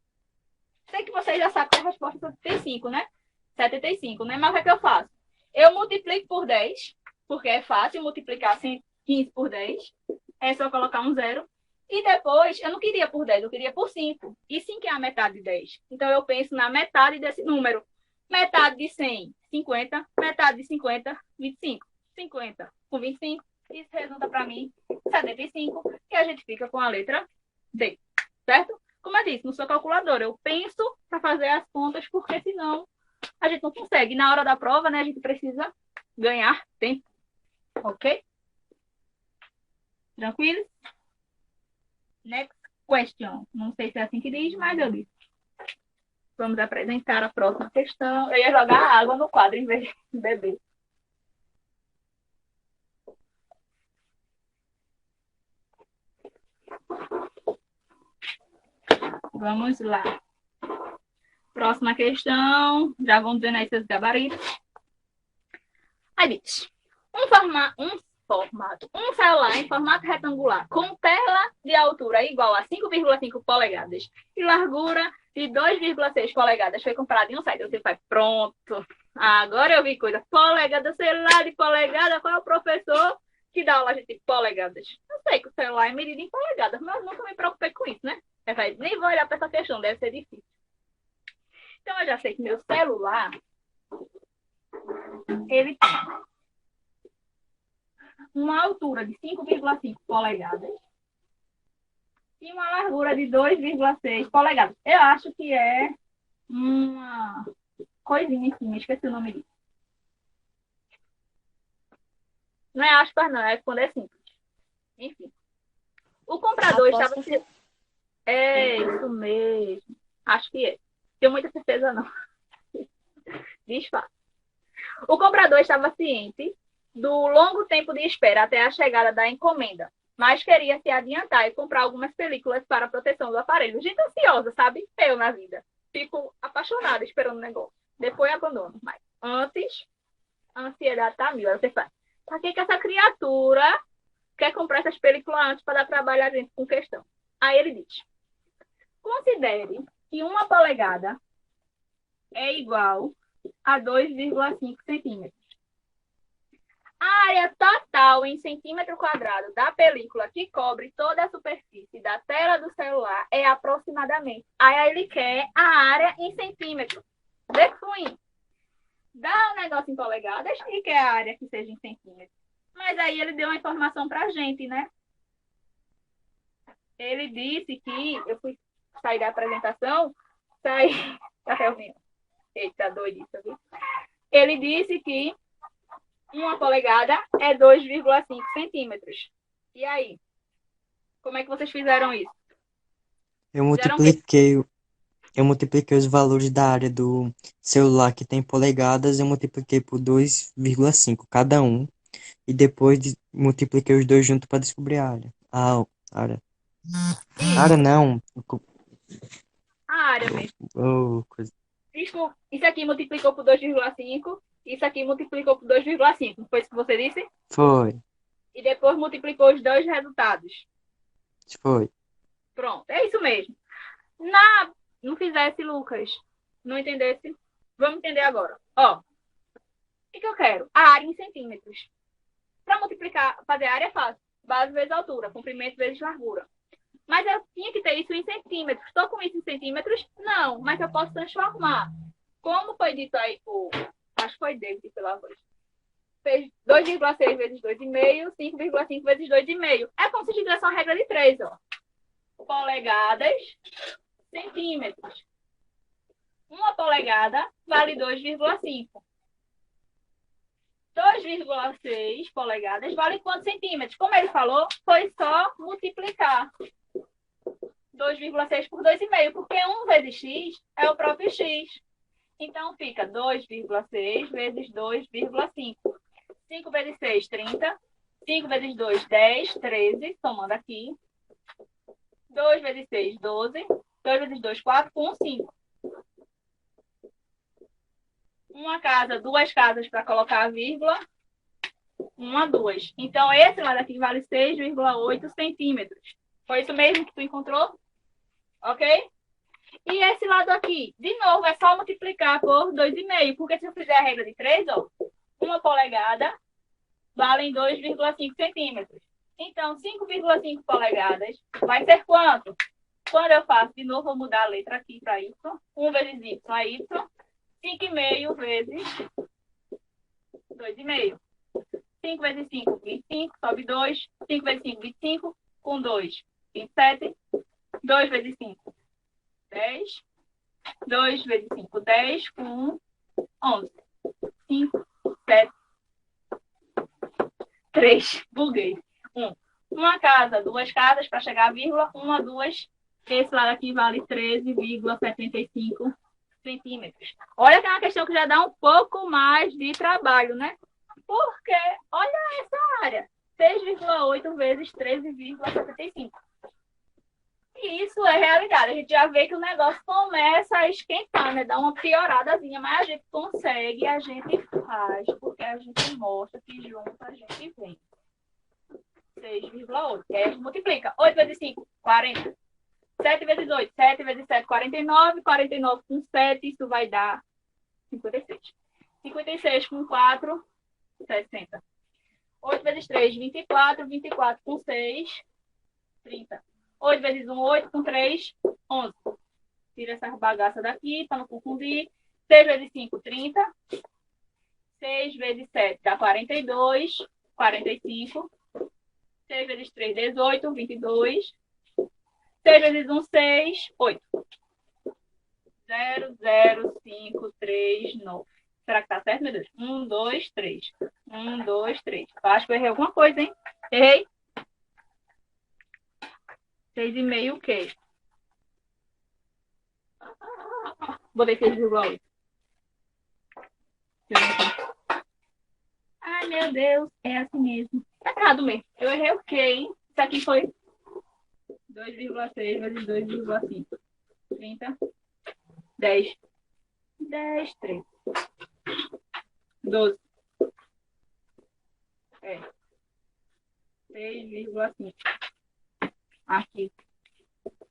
Sei que vocês já sabem que a resposta é 75, né? 75, né? Mas o que é que eu faço? Eu multiplico por 10, porque é fácil multiplicar 15 por 10. É só colocar um zero. E depois, eu não queria por 10, eu queria por 5. E 5 é a metade de 10. Então, eu penso na metade desse número. Metade de 100, 50. Metade de 50, 25. 50 com 25. Isso resulta para mim 75. E a gente fica com a letra D. Certo? Como eu disse, não sou calculadora. Eu penso para fazer as contas, porque senão a gente não consegue. Na hora da prova, né, a gente precisa ganhar tempo. Ok? Tranquilo? Next question. Não sei se é assim que diz, mas eu disse. Vamos apresentar a próxima questão. Eu ia jogar água no quadro em vez de beber. Vamos lá. Próxima questão. Já vão dizendo aí seus gabaritos. Aí diz. Um celular em formato retangular com tela de altura igual a 5,5 polegadas e largura de 2,6 polegadas foi comprado em um site. Você faz, pronto. Agora eu vi coisa. Polegada, celular de polegada. Qual é o professor que dá aula de polegadas? Eu sei que o celular é medido em polegadas, mas nunca me preocupei com isso, né? Nem vou olhar para essa questão, deve ser difícil. Então, eu já sei que meu celular, ele tem uma altura de 5,5 polegadas e uma largura de 2,6 polegadas. Eu acho que é uma coisinha em cima, esqueci o nome disso. Não é aspas, não, é quando é simples. Enfim. O comprador estava... É, isso mesmo. Acho que é. Tenho muita certeza, não. Desfato. O comprador estava ciente do longo tempo de espera até a chegada da encomenda. mas queria se adiantar e comprar algumas películas para a proteção do aparelho. Gente ansiosa, sabe? Eu na vida. Fico apaixonada esperando o negócio. Depois abandono. Mas antes, a ansiedade tá mil. Aí você faz. Pra que essa criatura quer comprar essas películas antes para dar trabalho a gente com questão? Aí ele diz: considere que 1 polegada é igual a 2,5 centímetros. A área total em centímetro quadrado da película que cobre toda a superfície da tela do celular é aproximadamente. Aí ele quer a área em centímetros. Vê que ruim. Dá um negócio em polegadas e quer a área que seja em centímetros. Mas aí ele deu uma informação pra gente, né? Ele disse que eu fui sair da apresentação, saí da reunião. Eita, doido isso, viu? Ele disse que 1 polegada é 2,5 centímetros. E aí? Como é que vocês fizeram isso? Eu multipliquei os valores da área do celular que tem polegadas, eu multipliquei por 2,5 cada um. E depois multipliquei os dois juntos para descobrir a área. A área. A área não. A área mesmo. Coisa. Isso aqui multiplicou por 2,5. Isso aqui multiplicou por 2,5. Não foi isso que você disse? Foi. E depois multiplicou os dois resultados. Foi. Pronto, é isso mesmo. Não fizesse, Lucas. Não entendesse? Vamos entender agora. Ó, o que eu quero? A área em centímetros. Para multiplicar, fazer a área é fácil. Base vezes altura, comprimento vezes largura. Mas eu tinha que ter isso em centímetros. Estou com isso em centímetros? Não, mas eu posso transformar. Como foi dito aí por... Acho que foi David, pela voz. Fez 2,6 vezes 2,5, 5,5 vezes 2,5. É como se tivesse uma regra de 3, ó. Polegadas, centímetros. 1 polegada vale 2,5. 2,6 polegadas vale quantos centímetros? Como ele falou, foi só multiplicar 2,6 por 2,5, porque 1 vezes x é o próprio x. Então, fica 2,6 vezes 2,5. 5 vezes 6, 30. 5 vezes 2, 10, 13. Somando aqui. 2 vezes 6, 12. 2 vezes 2, 4. 1, 5. Uma casa, duas casas para colocar a vírgula. 1, 2. Então, esse lado aqui vale 6,8 centímetros. Foi isso mesmo que tu encontrou? Ok? E esse lado aqui, de novo, é só multiplicar por 2,5. Porque se eu fizer a regra de 3, ó, 1 polegada vale 2,5 centímetros. Então, 5,5 polegadas vai ser quanto? Quando eu faço, de novo, vou mudar a letra aqui para Y. 1 vezes Y é Y. 5,5 vezes 2,5. 5 vezes 5, 25. Sobe 2. 5 vezes 5, 25. Com 2, 27. 2 vezes 5, 10. 2 vezes 5, 10. Com 11. 5, 7. 3. Buguei. 1. Uma casa, duas casas para chegar à vírgula. 1, 2. Esse lado aqui vale 13,75 centímetros. Olha que é uma questão que já dá um pouco mais de trabalho, né? Porque, olha essa área. 6,8 vezes 13,75. E isso é realidade. A gente já vê que o negócio começa a esquentar, né? Dá uma pioradazinha, mas a gente consegue, a gente faz, porque a gente mostra que junto a gente vem. 6,8. E aí a gente multiplica. 8 vezes 5, 40. 7 vezes 8, 7 vezes 7, 49. 49 com 7, isso vai dar 56. 56 com 4, 60. 8 vezes 3, 24. 24 com 6, 30. 8 vezes 1, 8 com 3, 11. Tira essa bagaça daqui para não confundir. 6 vezes 5, 30. 6 vezes 7 dá 42, 45. 6 vezes 3, 18, 22. 6 vezes 1, 6, 8. 0, 0, 5, 3, 9. Será que tá certo, meu Deus? 1, 2, 3. 1, 2, 3. Acho que eu errei alguma coisa, hein? Errei. 6,5 o quê? Botei 6,8. Ai, meu Deus. É assim mesmo. Tá errado mesmo. Eu errei o quê, hein? Isso aqui foi 2,6 vezes 2,5. 30. 10. 10, 13. 12. 6,5. Aqui.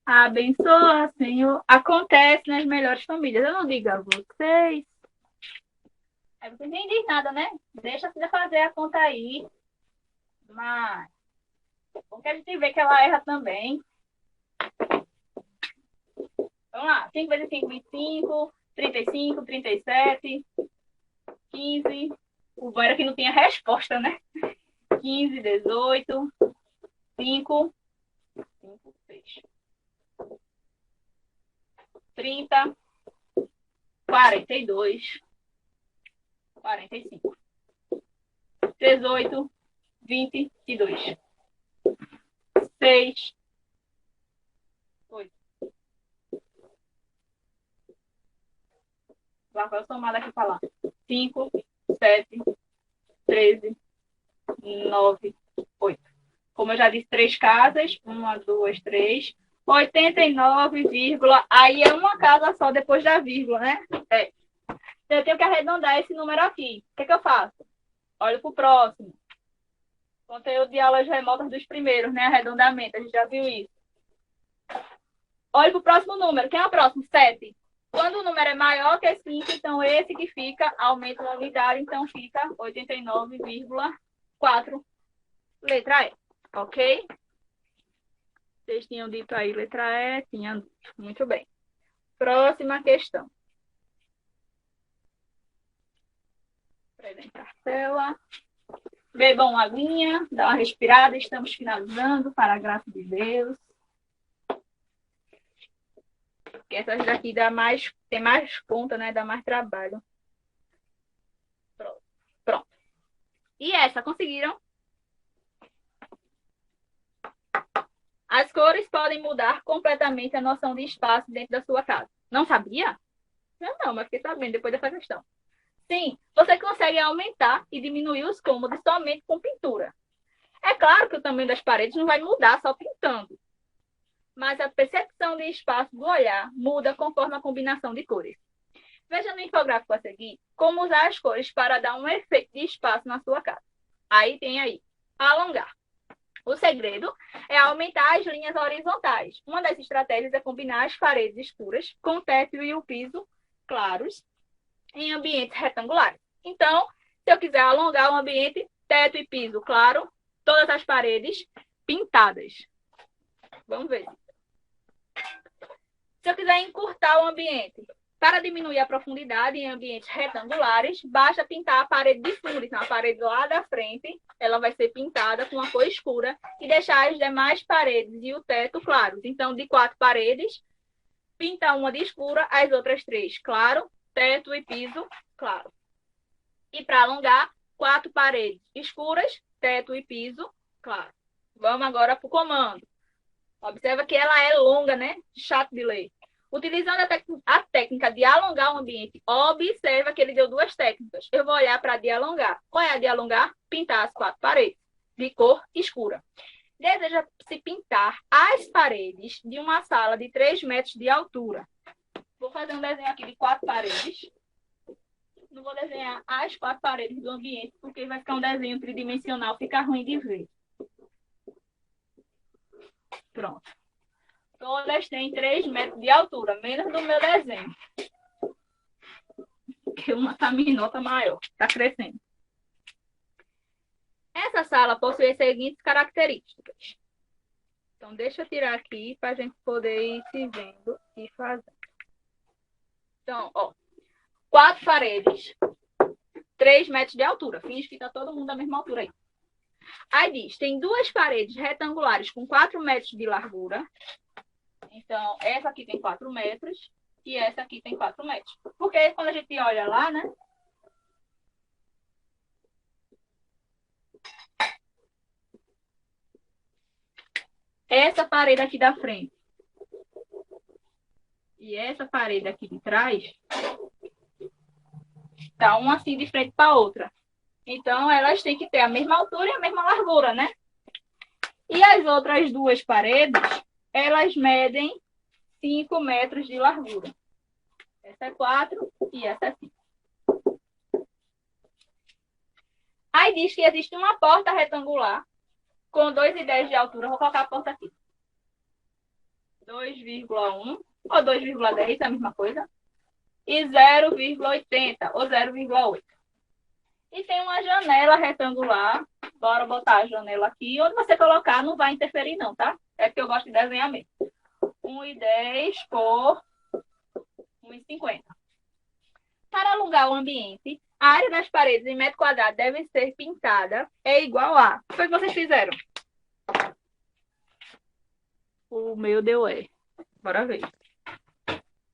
Abençoa, Senhor. Acontece nas melhores famílias. Eu não digo a vocês. Aí vocês nem dizem nada, né? Deixa a filha fazer a conta aí. Mas, bom que a gente vê que ela erra também. Vamos lá. 5 vezes 5, 25. 35, 37. 15. O bom era que não tinha resposta, né? 15, 18. 5. 5, 6. 30, 42, 45, 18, 22, 6, 8. Lá vai o somado aqui para lá. 5, 7, 13, 9, 8. Como eu já disse, 3 casas. 1, 2, 3. 89, aí é uma casa só depois da vírgula, né? Eu tenho que arredondar esse número aqui. O que eu faço? Olho para o próximo. Conteúdo de aulas remotas dos primeiros, né? Arredondamento, a gente já viu isso. Olho para o próximo número. Quem é o próximo? 7. Quando o número é maior que 5, então esse que fica, aumenta a unidade, então fica 89,4. Letra E. Ok? Vocês tinham dito aí letra E, tinham dito. Muito bem. Próxima questão. Apresentar a tela. Bebam uma aguinha, dá uma respirada. Estamos finalizando, para a graça de Deus. Porque essas daqui tem mais conta, né? Dá mais trabalho. Pronto. E essa, conseguiram? As cores podem mudar completamente a noção de espaço dentro da sua casa. Não sabia? Não, mas fiquei sabendo depois dessa questão. Sim, você consegue aumentar e diminuir os cômodos somente com pintura. É claro que o tamanho das paredes não vai mudar só pintando. Mas a percepção de espaço do olhar muda conforme a combinação de cores. Veja no infográfico a seguir como usar as cores para dar um efeito de espaço na sua casa. Aí tem aí, alongar. O segredo é aumentar as linhas horizontais. Uma das estratégias é combinar as paredes escuras com o teto e o piso claros em ambientes retangulares. Então, se eu quiser alongar o ambiente, teto e piso claro, todas as paredes pintadas. Vamos ver. Se eu quiser encurtar o ambiente, para diminuir a profundidade em ambientes retangulares, basta pintar a parede de fundo. Então, a parede lá da frente, ela vai ser pintada com uma cor escura e deixar as demais paredes e o teto claros. Então, de 4 paredes, pinta uma de escura, as outras 3 claro, teto e piso claro. E para alongar, 4 paredes escuras, teto e piso claro. Vamos agora para o comando. Observa que ela é longa, né? Chato de ler. Utilizando a técnica de alongar o ambiente, observa que ele deu 2 técnicas. Eu vou olhar para a de alongar. Qual é a de alongar? Pintar as 4 paredes de cor escura. Deseja-se pintar as paredes de uma sala de 3 metros de altura. Vou fazer um desenho aqui de 4 paredes. Não vou desenhar as 4 paredes do ambiente, porque vai ficar um desenho tridimensional, fica ruim de ver. Pronto. Todas têm 3 metros de altura, menos do meu desenho. Porque uma está menor, está maior, está crescendo. Essa sala possui as seguintes características. Então, deixa eu tirar aqui para a gente poder ir se vendo e fazendo. Então, ó, 4 paredes, 3 metros de altura. Finge que está todo mundo da mesma altura aí. Aí diz, tem 2 paredes retangulares com 4 metros de largura. Então, essa aqui tem 4 metros e essa aqui tem 4 metros. Porque quando a gente olha lá, né? Essa parede aqui da frente e essa parede aqui de trás tá uma assim de frente para a outra. Então, elas têm que ter a mesma altura e a mesma largura, né? E as outras duas paredes, elas medem 5 metros de largura. Essa é 4 e essa é 5. Aí diz que existe uma porta retangular com 2,10 de altura. Vou colocar a porta aqui. 2,1 ou 2,10 é a mesma coisa. E 0,80 ou 0,8. E tem uma janela retangular. Bora botar a janela aqui. Onde você colocar não vai interferir não, tá? É porque eu gosto de desenhar mesmo. 1,10 por 1,50. Para alugar o ambiente, a área das paredes em metro quadrado deve ser pintada é igual a... O que foi que vocês fizeram? O meu deu E. Bora ver.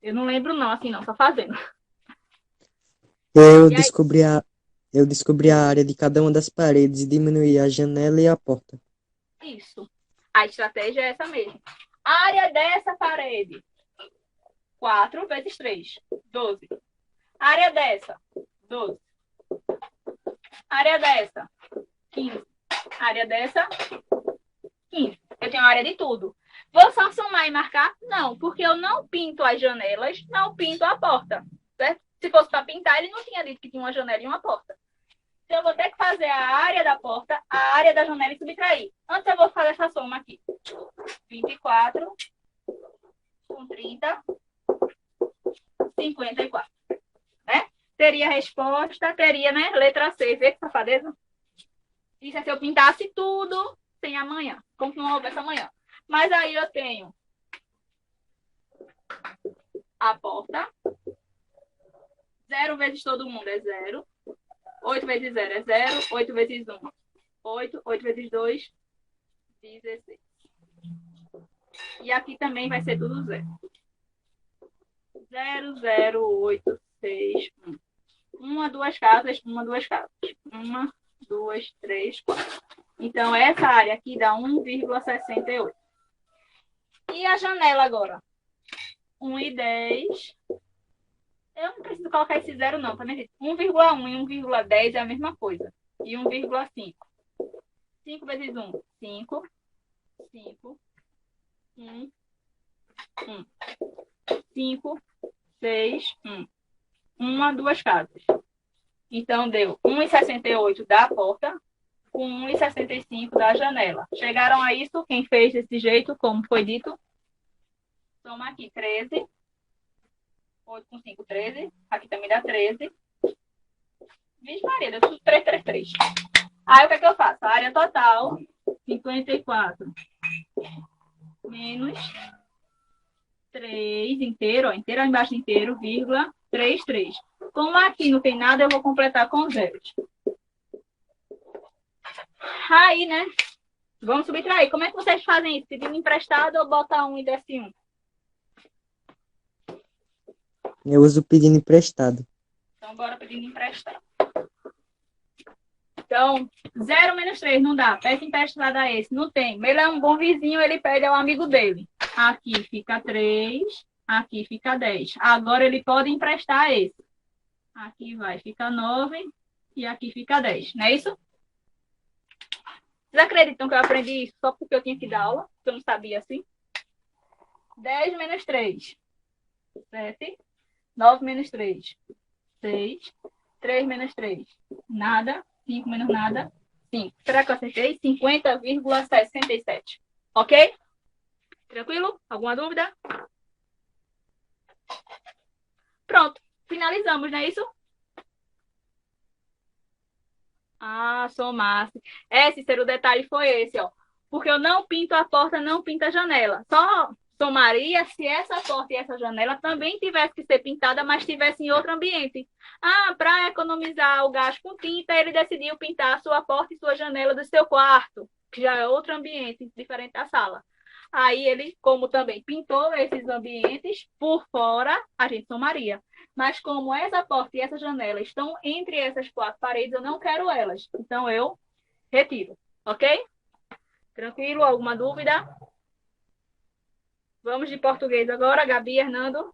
Eu não lembro não, assim não, só fazendo. Eu E aí? descobri a área de cada uma das paredes e diminuí a janela e a porta. Isso. A estratégia é essa mesmo. A área dessa parede, 4 vezes 3, 12. A área dessa, 12. A área dessa, 15. A área dessa, 15. Eu tenho a área de tudo. Vou só somar e marcar? Não, porque eu não pinto as janelas, não pinto a porta. Certo? Se fosse para pintar, ele não tinha dito que tinha uma janela e uma porta. Então, eu vou ter que fazer a área da porta, a área da janela e subtrair. Antes, eu vou fazer essa soma aqui. 24 com 30, 54. Né? Teria a resposta, teria, né? Letra C. Vê que safadeza? Isso é se eu pintasse tudo sem amanhã. Como se não houvesse amanhã. Mas aí eu tenho a porta. 0 vezes todo mundo é 0. 8 vezes 0 é 0. 8 vezes 1, 8. 8 vezes 2, 16. E aqui também vai ser tudo 0. 0, 0, 8, 6, 1. Uma, duas casas, uma, duas casas. 1, 2, 3, 4. Então, essa área aqui dá 1,68. E a janela agora? 1,10. Eu não preciso colocar esse 0 não, tá vendo? 1,1 e 1,10 é a mesma coisa. E 1,5. 5 vezes 1, 5. 5. 1. 1. 5, 6, 1. Uma, duas casas. Então, deu 1,68 da porta com 1,65 da janela. Chegaram a isso? Quem fez desse jeito, como foi dito? Toma aqui, 13. 8 com 5, 13. Aqui também dá 13. Vixe Maria, deu tudo 3, 3, 3. Aí, o que é que eu faço? A área total, 54 menos 3 inteiro, ó, inteiro embaixo inteiro, vírgula, 3, 3. Como aqui não tem nada, eu vou completar com zeros. Aí, né? Vamos subtrair. Como é que vocês fazem isso? Pedindo emprestado ou bota 1 e desce 1? Eu uso pedindo emprestado. Então, bora pedindo emprestado. Então, 0 menos 3 não dá. Peça emprestado a esse. Não tem. Ele é um bom vizinho, ele pede ao amigo dele. Aqui fica 3, aqui fica 10. Agora ele pode emprestar a esse. Aqui vai, fica 9 e aqui fica 10. Não é isso? Vocês acreditam que eu aprendi isso só porque eu tinha que dar aula? Que eu não sabia assim? 10 menos 3. 7. 9 menos 3. 6. 3 menos 3. Nada. 5 menos nada. 5. Será que eu acertei? 50,67. Ok? Tranquilo? Alguma dúvida? Pronto. Finalizamos, não é isso? Ah, somasse. Cícero, o detalhe foi esse, ó. Porque eu não pinto a porta, não pinto a janela. Só somaria se essa porta e essa janela também tivesse que ser pintada, mas estivesse em outro ambiente. Ah, para economizar o gasto com tinta, ele decidiu pintar a sua porta e sua janela do seu quarto, que já é outro ambiente, diferente da sala. Aí ele, como também pintou esses ambientes por fora, a gente somaria. Mas como essa porta e essa janela estão entre essas 4 paredes, eu não quero elas. Então, eu retiro. Ok? Tranquilo? Alguma dúvida? Vamos de português agora, Gabi, Hernando.